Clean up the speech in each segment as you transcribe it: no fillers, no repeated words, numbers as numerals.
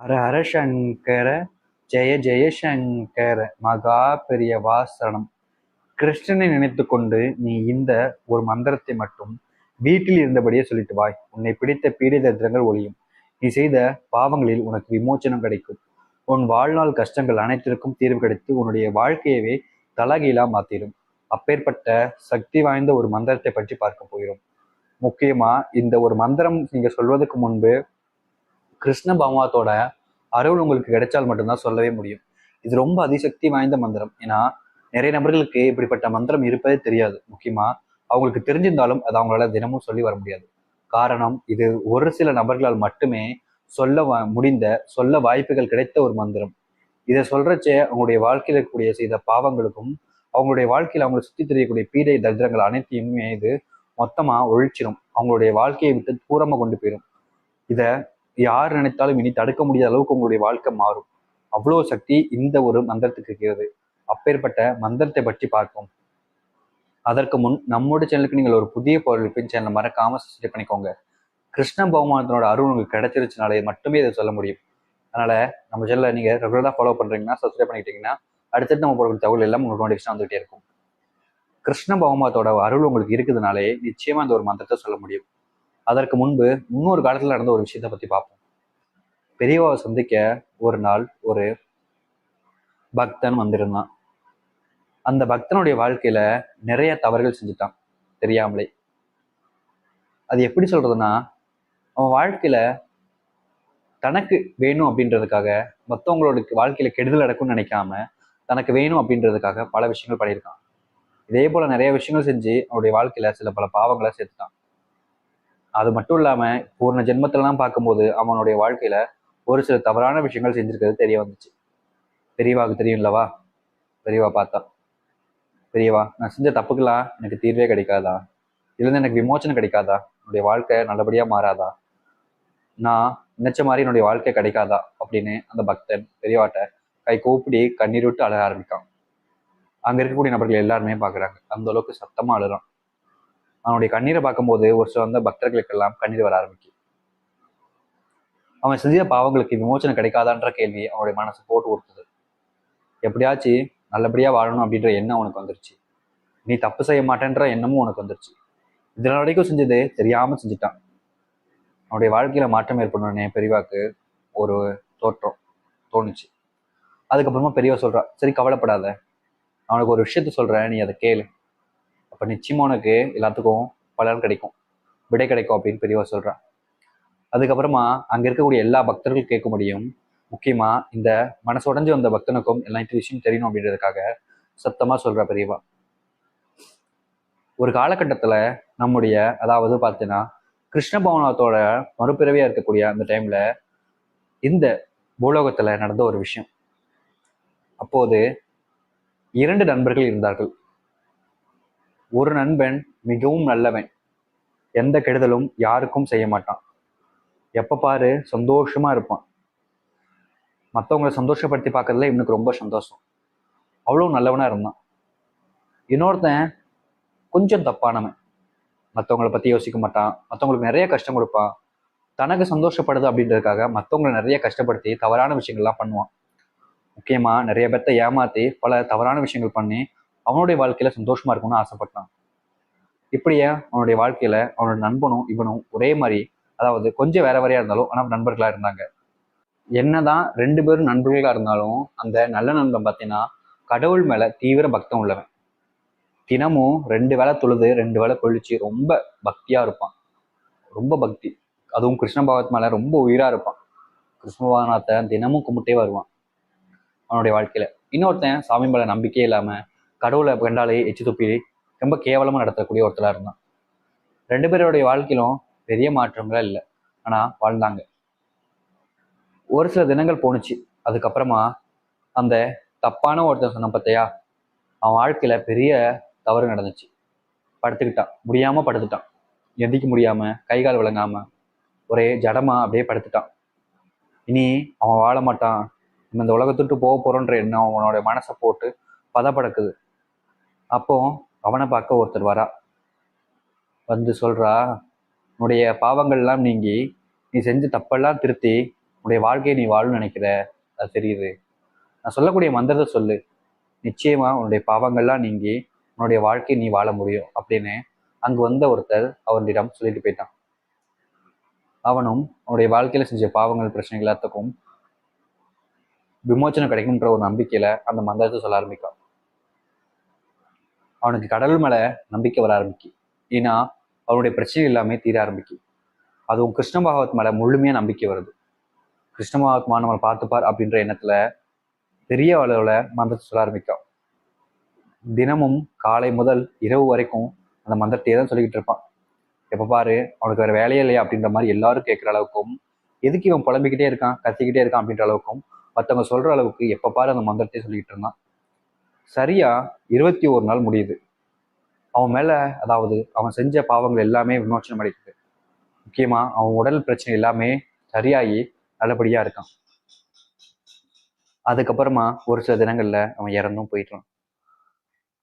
ஹர ஹர சங்கர ஜெய ஜெய சங்கர மகா பெரியவா சரணம். கிருஷ்ணனை நினைத்து கொண்டு நீ இந்த ஒரு மந்திரத்தை மட்டும் வீட்டில் இருந்தபடியே சொல்லிட்டு வாய். உன்னை பிடித்த பீடை தரித்திரங்கள் ஒழியும். நீ செய்த பாவங்களில் உனக்கு விமோச்சனம் கிடைக்கும். உன் வாழ்நாள் கஷ்டங்கள் அனைத்திற்கும் தீர்வு கிடைத்து உன்னுடைய வாழ்க்கையவே தலகீழா மாத்திடும். அப்பேற்பட்ட சக்தி வாய்ந்த ஒரு மந்திரத்தை பற்றி பார்க்க போகிறோம். முக்கியமா இந்த ஒரு மந்திரம் நீங்க சொல்வதற்கு முன்பு கிருஷ்ண பகவானத்தோட அருள் உங்களுக்கு கிடைச்சால் மட்டும்தான் சொல்லவே முடியும். இது ரொம்ப அதிசக்தி வாய்ந்த மந்திரம். ஏன்னா நிறைய நபர்களுக்கு இப்படிப்பட்ட மந்திரம் இருப்பதே தெரியாது. முக்கியமா அவங்களுக்கு தெரிஞ்சிருந்தாலும் அது அவங்களால தினமும் சொல்லி வர முடியாது. காரணம், இது ஒரு சில நபர்களால் மட்டுமே சொல்ல வாய்ப்புகள் கிடைத்த ஒரு மந்திரம். இதை சொல்றச்சே அவங்களுடைய வாழ்க்கையில் இருக்கக்கூடிய செய்த பாவங்களுக்கும் அவங்களுடைய வாழ்க்கையில் அவங்களை சுற்றி தெரியக்கூடிய பீடை தரித்திரங்கள் அனைத்தையுமே இது மொத்தமா ஒழிச்சிடும். அவங்களுடைய வாழ்க்கையை விட்டு தூரமா கொண்டு போயிடும். இதை யார் நினைத்தாலும் இனி தடுக்க முடியாத அளவுக்கு உங்களுடைய வாழ்க்கை மாறும். அவ்வளோ சக்தி இந்த ஒரு மந்திரத்துக்கு இருக்கிறது. அப்பேற்பட்ட மந்திரத்தை பற்றி பார்ப்போம். அதற்கு முன் நம்மோட சேனலுக்கு நீங்கள் ஒரு புதிய பொருள் சேனலை மறக்காம சப்ஸ்கிரைப் பண்ணிக்கோங்க. கிருஷ்ண பகவானத்தோட அருள் உங்களுக்கு கிடைச்சிருச்சுனாலே மட்டுமே இதை சொல்ல முடியும். அதனால நம்ம சேனலை நீங்க ரெகுலரா ஃபாலோ பண்றீங்கன்னா, சப்ஸ்கிரைப் பண்ணிக்கிட்டீங்கன்னா அடுத்தடுத்து நம்ம போகிற தகவல் எல்லாம் உங்களுக்கு நோட்டிஃபிகேஷன் வந்துகிட்டே இருக்கும். கிருஷ்ண பகவானத்தோட அருள் உங்களுக்கு இருக்குதுனாலே நிச்சயமா அந்த ஒரு மந்திரத்தை சொல்ல முடியும். அதற்கு முன்பு முன்னொரு காலத்துல நடந்த ஒரு விஷயத்தை பத்தி பார்ப்போம். பெரியவாவை சந்திக்க ஒரு நாள் ஒரு பக்தன் வந்திருந்தான். அந்த பக்தனுடைய வாழ்க்கையில நிறைய தவறுகள் செஞ்சுட்டான் தெரியாமலே. அது எப்படி சொல்றதுன்னா, அவன் வாழ்க்கையில தனக்கு வேணும் அப்படின்றதுக்காக மற்றவங்களோட வாழ்க்கையில கெடுதல் நடக்கும்னு நினைக்காம தனக்கு வேணும் அப்படின்றதுக்காக பல விஷயங்கள் பண்ணியிருக்கான். இதே போல நிறைய விஷயங்கள் செஞ்சு அவனுடைய வாழ்க்கையில சில பல பாவங்களை சேர்த்துட்டான். அது மட்டும் இல்லாம பூர்ண ஜென்மத்திலாம் பார்க்கும்போது அவனுடைய வாழ்க்கையில ஒரு சில தவறான விஷயங்கள் செஞ்சிருக்கிறது தெரிய வந்துச்சு. பெரியவாவுக்கு தெரியும்லவா? பெரியவா பார்த்தா, பெரியவா நான் செஞ்ச தப்புக்கெல்லாம் எனக்கு தீர்வே கிடைக்காதா? இதுலேருந்து எனக்கு விமோச்சனம் கிடைக்காதா? என்னுடைய வாழ்க்கை நல்லபடியா மாறாதா? நான் நினைச்ச மாதிரி என்னுடைய வாழ்க்கை கிடைக்காதா அப்படின்னு அந்த பக்தன் பெரியவாட்ட கை கூப்பிடி கண்ணீர் விட்டு அழக ஆரம்பிக்கான். அங்க இருக்கக்கூடிய நபர்கள் எல்லாருமே பாக்குறாங்க. அந்த அளவுக்கு சத்தமா அழுறான். அவனுடைய கண்ணீரை பார்க்கும்போது ஒரு சில அந்த பக்தர்களுக்கெல்லாம் கண்ணீர் வர ஆரம்பிக்கும். அவன் செஞ்ச பாவங்களுக்கு விமோச்சனம் கிடைக்காதான்ற கேள்வி அவனுடைய மனசு போட்டு கொடுத்தது. எப்படியாச்சும் நல்லபடியா வாழணும் அப்படின்ற எண்ணம் அவனுக்கு வந்துருச்சு. நீ தப்பு செய்ய மாட்டேன்ற எண்ணமும் உனக்கு வந்துருச்சு. இதனால வரைக்கும் செஞ்சது தெரியாம செஞ்சுட்டான். அவனுடைய வாழ்க்கையில மாற்றம் ஏற்படணும்னே பெரியவாக்கு ஒரு தோணுச்சு. அதுக்கப்புறமா பெரியவா சொல்றா, சரி கவலைப்படாத, அவனுக்கு ஒரு விஷயத்த சொல்றேன், நீ அதை கேளு. அப்ப நிச்சயமா உனக்கு எல்லாத்துக்கும் பலன் கிடைக்கும், விடை கிடைக்கும் அப்படின்னு பெரியவா சொல்றான். அதுக்கப்புறமா அங்க இருக்கக்கூடிய எல்லா பக்தர்களும் கேட்க முடியும். முக்கியமா இந்த மனசு உடஞ்சு வந்த பக்தனுக்கும் எல்லா விஷயம் தெரியணும் அப்படின்றதுக்காக சத்தமா சொல்ற பெரியவா. ஒரு காலகட்டத்துல நம்முடைய அதாவது பார்த்தீங்கன்னா கிருஷ்ண பவனத்தோட மறுபிறவியா இருக்கக்கூடிய அந்த டைம்ல இந்த பூலோகத்துல நடந்த ஒரு விஷயம். அப்போது 2 நண்பர்கள் இருந்தார்கள். ஒரு நண்பன் மிகவும் நல்லவன், எந்த கெடுதலும் யாருக்கும் செய்ய மாட்டான், எப்ப பாரு சந்தோஷமா இருப்பான், மற்றவங்களை சந்தோஷப்படுத்தி பார்க்கறதுல இவனுக்கு ரொம்ப சந்தோஷம், அவ்வளவு நல்லவனா இருந்தான். இன்னொருத்தன் கொஞ்சம் தப்பானவன், மற்றவங்களை பத்தி யோசிக்க மாட்டான், மற்றவங்களுக்கு நிறைய கஷ்டம் கொடுப்பான், தனக்கு சந்தோஷப்படுது அப்படின்றதுக்காக மற்றவங்களை நிறைய கஷ்டப்படுத்தி தவறான விஷயங்கள்லாம் பண்ணுவான். முக்கியமா நிறைய பேர்த்த ஏமாத்தி பல தவறான விஷயங்கள் பண்ணி அவனுடைய வாழ்க்கையில சந்தோஷமா இருக்கணும்னு ஆசைப்பட்டான். இப்படியே அவனுடைய வாழ்க்கையில அவனோட நண்பனும் இவனும் ஒரே மாதிரி, அதாவது கொஞ்சம் வேற வேறையா இருந்தாலும் ஆனா நண்பர்களா இருந்தாங்க. என்னதான் 2 பேரும் நண்பர்களா இருந்தாலும் அந்த நல்ல நண்பன் பார்த்தீங்கன்னா கடவுள் மேல தீவிர பக்தம் உள்ளவன். தினமும் 2 வேளை தொழுது 2 வேளை கொழிச்சு ரொம்ப பக்தியா இருப்பான். ரொம்ப பக்தி, அதுவும் கிருஷ்ண பகவத் மேல ரொம்ப உயிரா இருப்பான். கிருஷ்ண பகவானத்தை தினமும் கும்பிட்டே வருவான் அவனுடைய வாழ்க்கையில. இன்னொருத்தன் சாமி மேல நம்பிக்கையே இல்லாம கடவுளை கண்டாலே எச்சு துப்பி ரொம்ப கேவலமா நடத்தக்கூடிய ஒருத்தரா இருந்தான். 2 பேருடைய வாழ்க்கையிலும் பெரிய மாற்றங்களா இல்லை, ஆனா வாழ்ந்தாங்க. ஒரு சில தினங்கள் போணுச்சு. அதுக்கப்புறமா அந்த தப்பான ஒருத்தன் சொன்ன பார்த்தியா, அவன் வாழ்க்கையில பெரிய தவறு நடந்துச்சு. படுத்துக்கிட்டான், முடியாம படுத்துட்டான், எந்திக்க முடியாம கை கால் விளங்காம ஒரே ஜடமா அப்படியே படுத்துட்டான். இனி அவன் வாழ மாட்டான், நம்ம இந்த உலகத்துட்டு போக போறோன்ற எண்ணம் அவனோட மனசை போட்டு பதப்படக்குது. அப்போ அவனை பார்க்க ஒருத்தர் வரா, வந்து சொல்றா, உன்னுடைய பாவங்கள்லாம் நீங்கி நீ செஞ்ச தப்பெல்லாம் திருத்தி உன்னுடைய வாழ்க்கையை நீ வாழணும்னு நினைக்கிற, அது தெரியுது. நான் சொல்லக்கூடிய மந்திரத்தை சொல்லு, நிச்சயமா உன்னுடைய பாவங்கள்லாம் நீங்கி உன்னுடைய வாழ்க்கையை நீ வாழ முடியும் அப்படின்னு அங்கு வந்த ஒருத்தர் அவரிடம் சொல்லிட்டு போயிட்டான். அவனும் அவனுடைய வாழ்க்கையில செஞ்ச பாவங்கள் பிரச்சனைகள் எல்லாத்துக்கும் விமோச்சனம் கிடைக்கும்ன்ற ஒரு நம்பிக்கையில அந்த மந்திரத்தை சொல்ல ஆரம்பிக்கான். அவனுக்கு கடவுள் மேல நம்பிக்கை வர ஆரம்பிக்கு. ஏன்னா அவனுடைய பிரச்சனை எல்லாமே தீர ஆரம்பிக்கு. அதுவும் கிருஷ்ண பகவத் மேல முழுமையா நம்பிக்கை வருது. கிருஷ்ண பகவத்மா நம்மளை பார்த்துப்பார் அப்படின்ற எண்ணத்துல பெரிய அளவுல மந்திரத்தை சொல்ல ஆரம்பிக்கும். தினமும் காலை முதல் இரவு வரைக்கும் அந்த மந்திரத்தையே தான் சொல்லிக்கிட்டு இருப்பான். எப்ப பாரு அவனுக்கு வேற வேலையே இல்லையா அப்படின்ற மாதிரி எல்லாரும் கேட்கிற அளவுக்கும், எதுக்கு இவன் புலம்பிக்கிட்டே இருக்கான் கத்திக்கிட்டே இருக்கான் அப்படின்ற அளவுக்கும் மற்றவங்க சொல்ற அளவுக்கு எப்ப பாரு அந்த மந்திரத்தையே சொல்லிக்கிட்டு இருந்தான். சரியா 21 நாள் முடியுது. அவன் மேல, அதாவது அவன் செஞ்ச பாவங்கள் எல்லாமே விமோச்சனம் அடைக்குது. முக்கியமா அவன் உடல் பிரச்சனை எல்லாமே சரியாகி நல்லபடியா இருக்கான். அதுக்கப்புறமா ஒரு சில தினங்கள்ல அவன் இறந்தும் போயிட்டான்.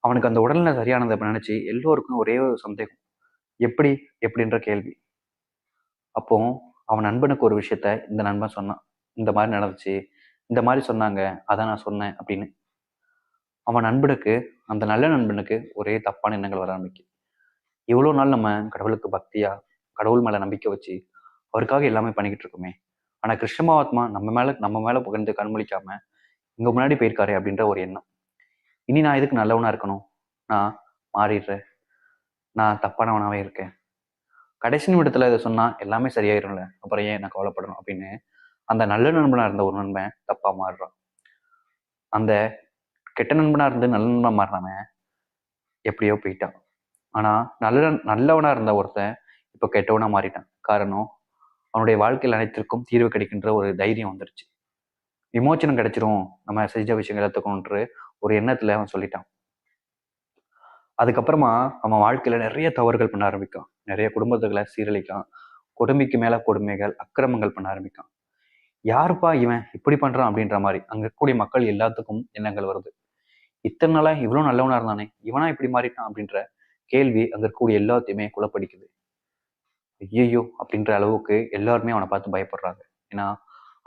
அவனுக்கு அந்த உடல்நிலை சரியானதை நினைச்சு எல்லோருக்கும் ஒரே ஒரு சந்தேகம், எப்படி எப்படின்ற கேள்வி. அப்போ அவன் நண்பனுக்கு ஒரு விஷயத்த இந்த நண்பன் சொன்னான். இந்த மாதிரி நடந்துச்சு, இந்த மாதிரி சொன்னாங்க, அதான் நான் சொன்னேன் அப்படின்னு. அவன் நண்பனுக்கு, அந்த நல்ல நண்பனுக்கு ஒரே தப்பான எண்ணங்கள் வர ஆரம்பிக்கு. இவ்வளோ நாள் நம்ம கடவுளுக்கு பக்தியா, கடவுள் மேல நம்பிக்கை வச்சு அவருக்காக எல்லாமே பண்ணிக்கிட்டு இருக்கோமே, ஆனா கிருஷ்ண மகாத்மா நம்ம மேல புகழ்ந்து கண்மொழிக்காம இங்க முன்னாடி போயிருக்காரு அப்படின்ற ஒரு எண்ணம். இனி நான் எதுக்கு நல்லவனா இருக்கணும், நான் மாறிடுறேன், நான் தப்பானவனாவே இருக்கேன், கடைசி நிமிடத்துல இதை சொன்னா எல்லாமே சரியாயிரும்ல, அப்புறம் ஏன் நான் கவலைப்படணும் அப்படின்னு அந்த நல்ல நண்பனா இருந்த ஒரு நண்பன் தப்பா மாறுறான். அந்த கெட்ட நண்பனா இருந்து நல்ல நண்பனா மாறினவன் எப்படியோ போயிட்டான். ஆனா நல்லவனா இருந்த ஒருத்தன் இப்போ கெட்டவனா மாறிட்டான். காரணம், அவனுடைய வாழ்க்கையில் அனைத்திற்கும் தீர்வு கிடைக்கின்ற ஒரு தைரியம் வந்துருச்சு. விமோச்சனம் கிடைச்சிரும் நம்ம செஞ்ச விஷயங்கள் எல்லாத்துக்கும்ன்ற ஒரு எண்ணத்துல அவன் சொல்லிட்டான். அதுக்கப்புறமா அவன் வாழ்க்கையில நிறைய தவறுகள் பண்ண ஆரம்பிக்கான். நிறைய குடும்பத்துகளை சீரழிக்கான். கொடுமைக்கு மேல கொடுமைகள், அக்கிரமங்கள் பண்ண ஆரம்பிக்கான். யாருப்பா இவன் இப்படி பண்றான் அப்படின்ற மாதிரி அங்க இருக்கக்கூடிய மக்கள் எல்லாத்துக்கும் எண்ணங்கள் வருது. இத்தனை நாளா இவ்வளவு நல்லவனா இருந்தானே, இவனா இப்படி மாறிட்டான் அப்படின்ற கேள்வி அங்க இருக்கக்கூடிய எல்லாத்தையுமே குழப்படிக்குது. ஐயையோ அப்படின்ற அளவுக்கு எல்லாருமே அவனை பார்த்து பயப்படுறாங்க. ஏன்னா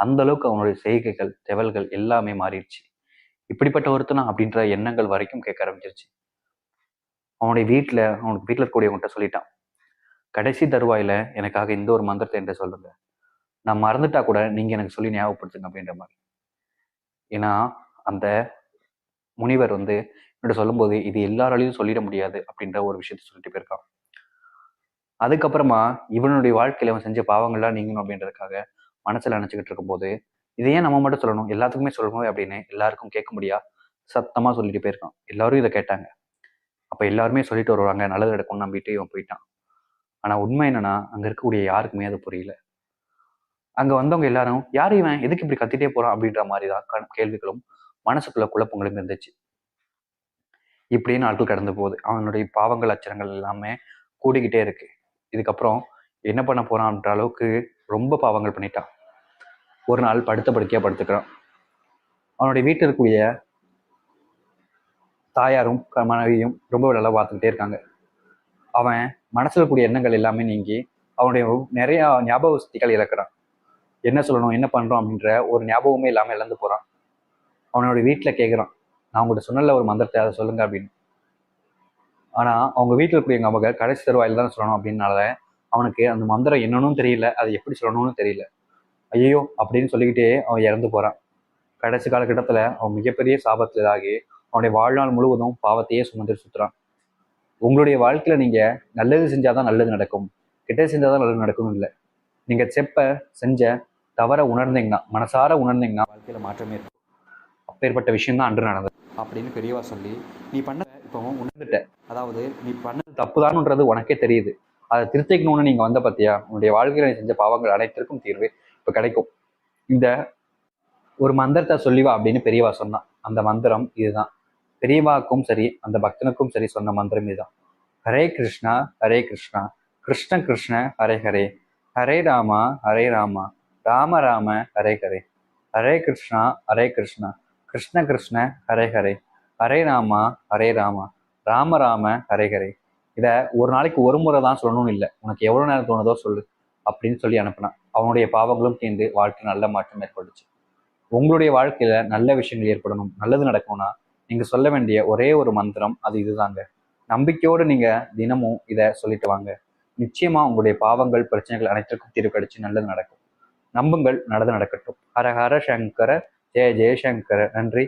அந்த அளவுக்கு அவனுடைய செய்கைகள், தெவல்கள் எல்லாமே மாறிடுச்சு. இப்படிப்பட்ட ஒருத்தனா அப்படின்ற எண்ணங்கள் வரைக்கும் கேட்க ஆரம்பிச்சிருச்சு. அவனுக்கு வீட்டுல இருக்கக்கூடியவங்ககிட்ட சொல்லிட்டான், கடைசி தருவாயில எனக்காக இந்த ஒரு மந்திரத்தை என்கிட்ட சொல்லுங்க, நான் மறந்துட்டா கூட நீங்க எனக்கு சொல்லி ஞாபகப்படுத்துங்க அப்படின்ற மாதிரி. ஏன்னா அந்த முனிவர் என்னோட சொல்லும்போது இது எல்லாராலையும் சொல்லிட முடியாது அப்படின்ற ஒரு விஷயத்த சொல்லிட்டு போயிருக்கான். அதுக்கப்புறமா இவனுடைய வாழ்க்கையில அவன் செஞ்ச பாவங்கள்லாம் நீங்கணும் அப்படின்றதுக்காக மனசுல நினைச்சுக்கிட்டு இருக்கும்போது, இதை ஏன் நம்ம மட்டும் சொல்லணும், எல்லாத்துக்குமே சொல்லணும் அப்படின்னு எல்லாருக்கும் கேட்க முடியா சத்தமா சொல்லிட்டு போயிருக்கான். எல்லாரும் இதை கேட்டாங்க. அப்ப எல்லாருமே சொல்லிட்டு வருவாங்க, நல்லது நடக்கும்னு நம்பிட்டு இவன் போயிட்டான். ஆனா உண்மை என்னன்னா அங்க இருக்கக்கூடிய யாருக்குமே அது புரியல. அங்க வந்தவங்க எல்லாரும் யாரு இவன், எதுக்கு இப்படி கத்திட்டே போறான் அப்படின்ற மாதிரிதான் கேள்விகளும் மனசுக்குள்ள குழப்பங்களும் இருந்துச்சு. இப்படியே நாட்கள் கடந்து போகுது. அவனுடைய பாவங்கள் அச்சரங்கள் எல்லாமே கூடிக்கிட்டே இருக்கு. இதுக்கப்புறம் என்ன பண்ண போறான்ற அளவுக்கு ரொம்ப பாவங்கள் பண்ணிட்டான். ஒரு நாள் படுத்த படுக்கையா படுத்துக்கிறான். அவனுடைய வீட்டில் இருக்கக்கூடிய தாயாரும் மனைவியும் ரொம்ப நல்லா பார்த்துக்கிட்டே இருக்காங்க. அவன் மனசுல கூடிய எண்ணங்கள் எல்லாமே நீங்கி அவனுடைய நிறைய ஞாபக சக்திகள் இழக்கிறான். என்ன சொல்லணும், என்ன பண்றோம் அப்படின்ற ஒரு ஞாபகமே இல்லாம இழந்து போறான். அவனோட வீட்டுல கேட்கிறான், நான் உங்கள்கிட்ட சொன்னல ஒரு மந்திரத்தை, அதை சொல்லுங்க அப்படின்னு. ஆனா அவங்க வீட்டுல இருக்கக்கூடிய எங்க அவங்க கடைசி தருவாயில் தான் சொல்லணும் அப்படின்னால அவனுக்கு அந்த மந்திரம் என்னன்னு தெரியல, அதை எப்படி சொல்லணும்னு தெரியல. ஐயோ அப்படின்னு சொல்லிக்கிட்டே அவன் இறந்து போறான். கடைசி காலகட்டத்துல அவன் மிகப்பெரிய சாபத்துல இதாகி அவனுடைய வாழ்நாள் முழுவதும் பாவத்தையே சுமந்து சுத்துறான். உங்களுடைய வாழ்க்கையில நீங்க நல்லது செஞ்சாதான் நல்லது நடக்கும், கெட்டது செஞ்சாதான் நல்லது நடக்கணும் இல்லை. நீங்க செஞ்ச தவற உணர்ந்தீங்கன்னா, மனசார உணர்ந்தீங்கன்னா வாழ்க்கையில மாற்றமே இருக்கும். அப்பேற்பட்ட விஷயம் தான் அன்று நடந்தது அப்படின்னு பெரியவா சொல்லி, நீ பண்ண இப்போ உணர்ந்துட்ட, அதாவது நீ பண்ணது தப்புதான்ன்றது உனக்கே தெரியுது, அதை திருத்திக்கணும்னு நீங்க வந்த பத்தியா, உன்னுடைய வாழ்க்கையில நீ செஞ்ச பாவங்கள் அனைத்திற்கும் தீர்வு இப்ப கிடைக்கும். இந்த ஒரு மந்திரத்தை சொல்லிவா அப்படின்னு பெரியவா சொன்னான். அந்த மந்திரம் இதுதான். பெரியவாக்கும் சரி அந்த பக்தனுக்கும் சரி சொன்ன மந்திரம் இதுதான். ஹரே கிருஷ்ணா ஹரே கிருஷ்ணா கிருஷ்ண கிருஷ்ண ஹரே ஹரே, ஹரே ராமா ஹரே ராமா ராம ராம ஹரே ஹரே, ஹரே கிருஷ்ணா ஹரே கிருஷ்ணா கிருஷ்ண கிருஷ்ண ஹரே ஹரே, ஹரே ராமா ஹரே ராமா ராம ராம ஹரே ஹரே. இதை ஒரு நாளைக்கு ஒரு முறை தான் சொல்லணும்னு இல்லை, உனக்கு எவ்வளவு நேரம் தோணுதோ சொல்லு. அப்படின்னு சொல்லி அனுப்பினான். அவனுடைய பாவங்களும் தீர்ந்து வாழ்க்கை நல்ல மாற்றம் ஏற்பட்டுச்சு. உங்களுடைய வாழ்க்கையில நல்ல விஷயங்கள் ஏற்படணும், நல்லது நடக்கணும்னா நீங்க சொல்ல வேண்டிய ஒரே ஒரு மந்திரம் அது இதுதாங்க. நம்பிக்கையோடு நீங்க தினமும் இதை சொல்லிட்டு வாங்க. நிச்சயமா உங்களுடைய பாவங்கள் பிரச்சனைகள் அனைத்திற்கும் தீர்வு கிடைச்சு நல்லது நடக்கும். நம்புங்கள், நல்லது நடக்கட்டும். ஹர ஹர சங்கர, ஜெய ஜெயசங்கர. நன்றி.